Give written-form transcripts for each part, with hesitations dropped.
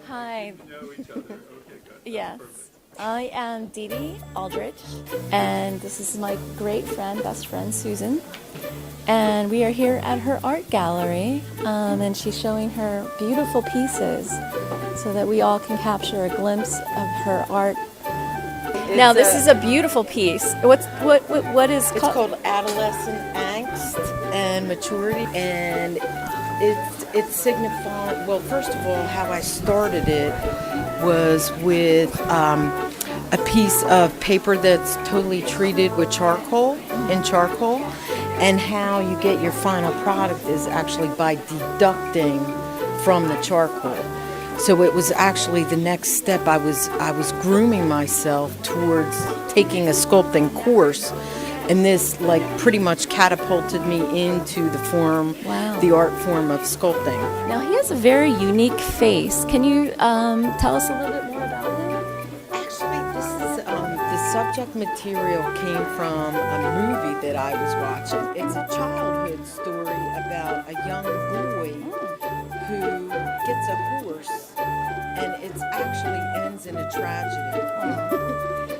Hi. Know each other. Okay, good. Yes. Perfect. I am Dee Dee Aldrich, and this is my great friend, best friend, Susan. And we are here at her art gallery, and she's showing her beautiful pieces so that we all can capture a glimpse of her art. Now, this is a beautiful piece. What is It's called Adolescent Angst and Maturity, and it's signifying. Well, first of all, how I started it was with a piece of paper that's totally treated with charcoal, and how you get your final product is actually by deducting from the charcoal. So it was actually the next step. I was grooming myself towards taking a sculpting course, and this like pretty much catapulted me into the form, Wow. the art form of sculpting. Now, he has a very unique face. Can you tell us a little bit more about him? Actually, this is the subject material came from a movie that I was watching. It's a childhood story about a young boy who gets a horse, and it actually ends in a tragedy.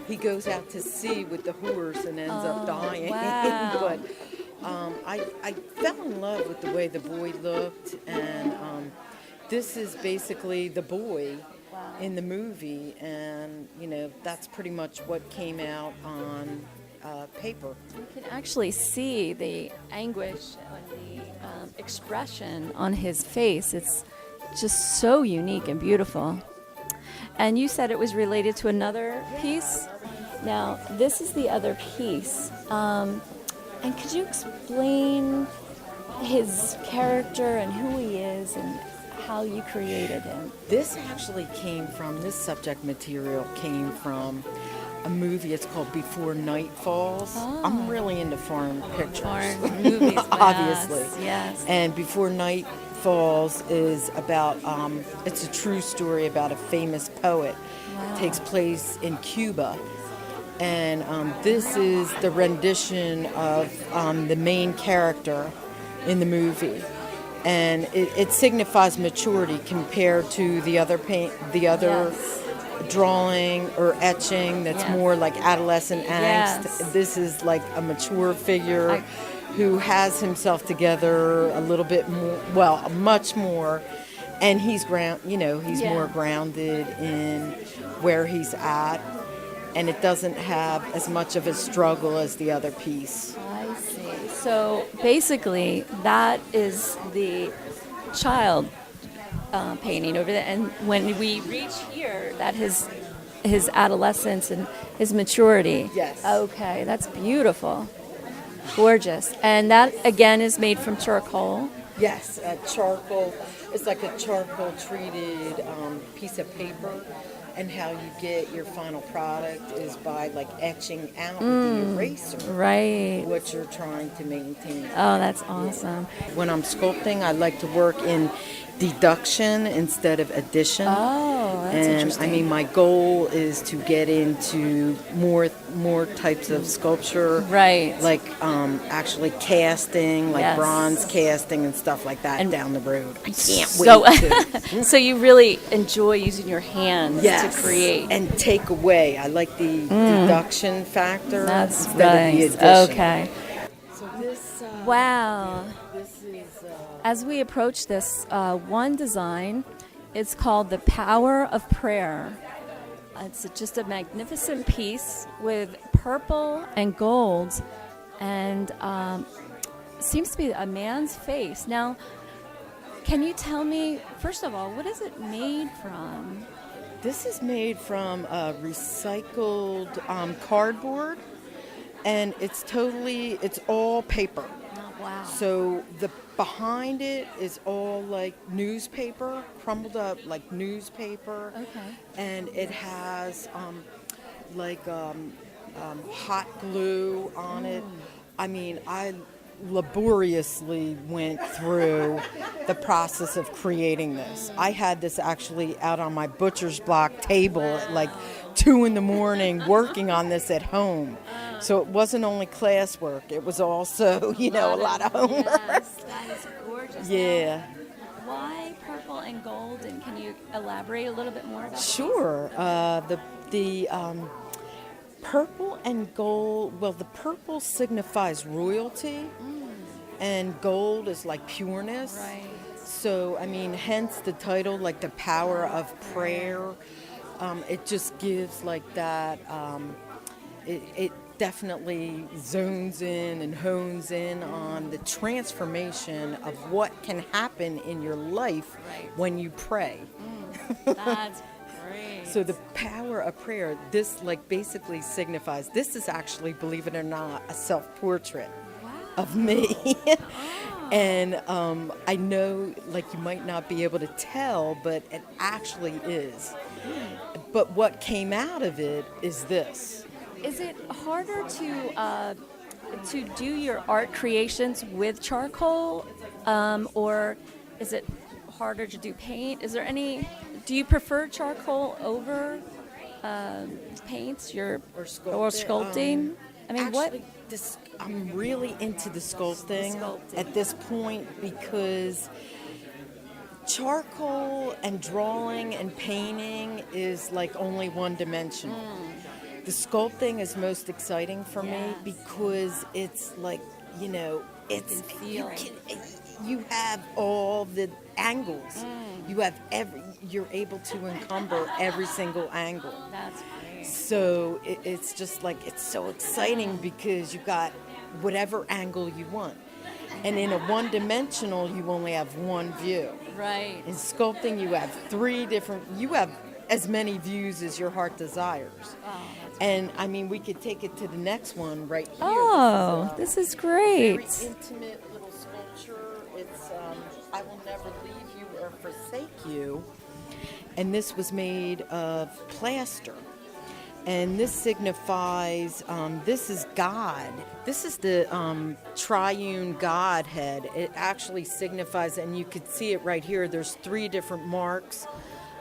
He goes out to sea with the horse and ends up dying. Wow. But I fell in love with the way the boy looked, and this is basically the boy in the movie, and that's pretty much what came out on paper. You can actually see the anguish and the expression on his face. It's just so unique and beautiful. And you said it was related to another piece? Now, this is the other piece. And could you explain his character and who he is and how you created him? This subject material came from a movie. It's called Before Night Falls. I'm really into foreign pictures. Foreign movies, Obviously. Yes. And Before Night Falls is about, it's a true story about a famous poet. Wow. It takes place in Cuba. And this is the rendition of the main character in the movie. And it signifies maturity compared to the other Yes. drawing or etching that's Yeah. more like adolescent angst. Yes. This is like a mature figure who has himself together a little bit more, well, much more, and he's more grounded in where he's at, and it doesn't have as much of a struggle as the other piece. I see. So basically, that is the child painting over there, and when we reach here, that his adolescence and his maturity. Yes. Okay, that's beautiful, gorgeous, and that again is made from charcoal. Yes, charcoal. It's like a charcoal treated piece of paper, and how you get your final product is by like etching out with the eraser Right. what you're trying to maintain. Oh, that's awesome. When I'm sculpting, I like to work in deduction instead of addition. Oh, that's And interesting. I mean, my goal is to get into more types of sculpture, Right. Like actually casting, like Yes. bronze casting and stuff like that And down the road. I can't So, wait to. so you really enjoy using your hands Yes, to create. and take away. I like the deduction factor That's instead of the nice. addition. Okay. So this, Wow. this is. As we approach this one design, it's called The Power of Prayer. It's just a magnificent piece with purple and gold, and seems to be a man's face. Now, can you tell me, first of all, what is it made from? This is made from recycled cardboard, and it's all paper. Oh, wow. So the behind it is all like newspaper, crumbled up like newspaper. Okay. And it has hot glue on it. I mean, I laboriously went through the process of creating this. I had this actually out on my butcher's block table at like 2 a.m. working on this at home. So it wasn't only classwork, it was also, a lot of homework. Yes, that is gorgeous. Yeah. Why purple purple and gold, and can you elaborate a little bit more about Sure. The purple and gold. Well, the purple signifies royalty, and gold is like pureness. Right. So, I mean, hence the title, like the power of prayer. It just gives like that. It definitely zones in and hones in on the transformation of what can happen in your life Right. when you pray. That's great. So the power of prayer, this like basically signifies, this is actually, believe it or not, a self-portrait of me. And I know like you might not be able to tell, but it actually is. But what came out of it is this. Is it harder to do your art creations with charcoal, or is it harder to do paint? Is there any? Do you prefer charcoal over paints? Or sculpting? I mean, what? Actually, I'm really into the sculpting Sculpting. at this point because charcoal and drawing and painting is like only one dimensional. The sculpting is most exciting for me Yes. because it's like, you know, it's can feel. you have all the angles. You have you're able to encumber every single angle. That's great. So it's just like, it's so exciting because you got whatever angle you want. And in a one-dimensional, you only have one view. Right. In sculpting, you have you have as many views as your heart desires. And I mean, we could take it to the next one right here. Oh, this is great. Very intimate little sculpture. It's I Will Never Leave You or Forsake You. And this was made of plaster. And this signifies, this is God. This is the triune Godhead. It actually signifies, and you could see it right here, there's 3 different marks,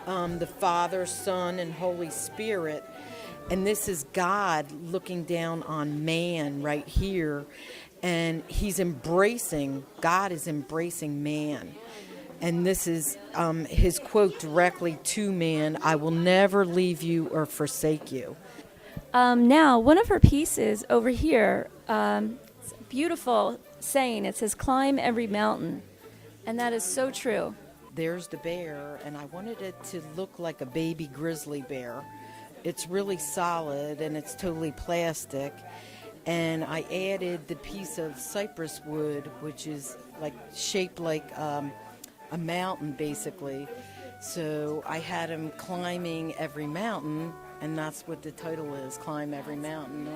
the Father, Son, and Holy Spirit. And this is God looking down on man right here. And God is embracing man. And this is his quote directly to man, I will never leave you or forsake you. Now, one of her pieces over here, it's a beautiful saying. It says, climb every mountain. And that is so true. There's the bear, and I wanted it to look like a baby grizzly bear. It's really solid, and it's totally plastic. And I added the piece of cypress wood, which is like shaped like a mountain, basically. So I had him climbing every mountain, and that's what the title is, Climb Every Mountain.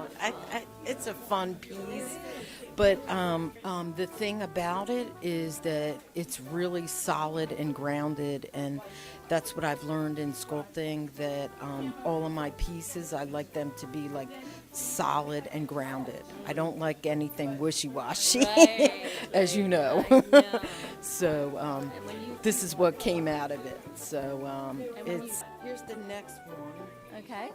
It's a fun piece, but the thing about it is that it's really solid and grounded, and that's what I've learned in sculpting, that all of my pieces, I like them to be like solid and grounded. I don't like anything wishy-washy, Right, as you know. I know. So this is what came out of it. So here's the next one. Okay.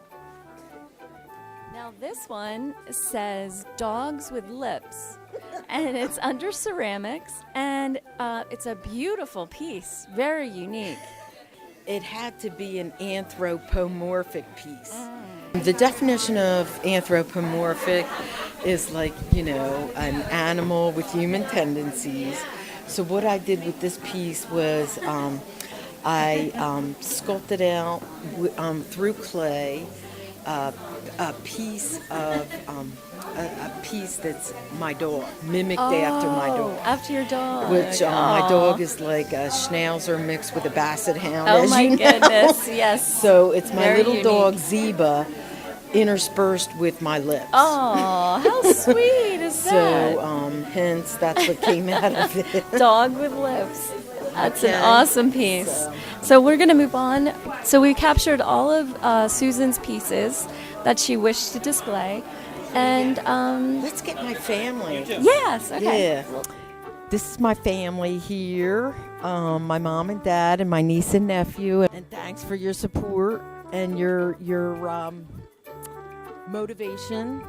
Now this one says dogs with lips, and it's under ceramics, and it's a beautiful piece, very unique. It had to be an anthropomorphic piece. The definition of anthropomorphic is like, you know, an animal with human tendencies. So what I did with this piece was I sculpted out through clay a piece that's my dog, mimicked after my dog. After your dog. Which my Aw. dog is like a Schnauzer mixed with a Basset Hound. Oh as my you know. goodness, yes. So it's my Very little unique. dog Zeba interspersed with my lips. Oh, how sweet is that? So hence that's what came out of it. Dog with lips. That's Okay. an awesome piece. So we're going to move on. So we captured all of Susan's pieces that she wished to display. And Let's get my family. yes, okay. Yeah. This is my family here, my mom and dad and my niece and nephew. And thanks for your support and your motivation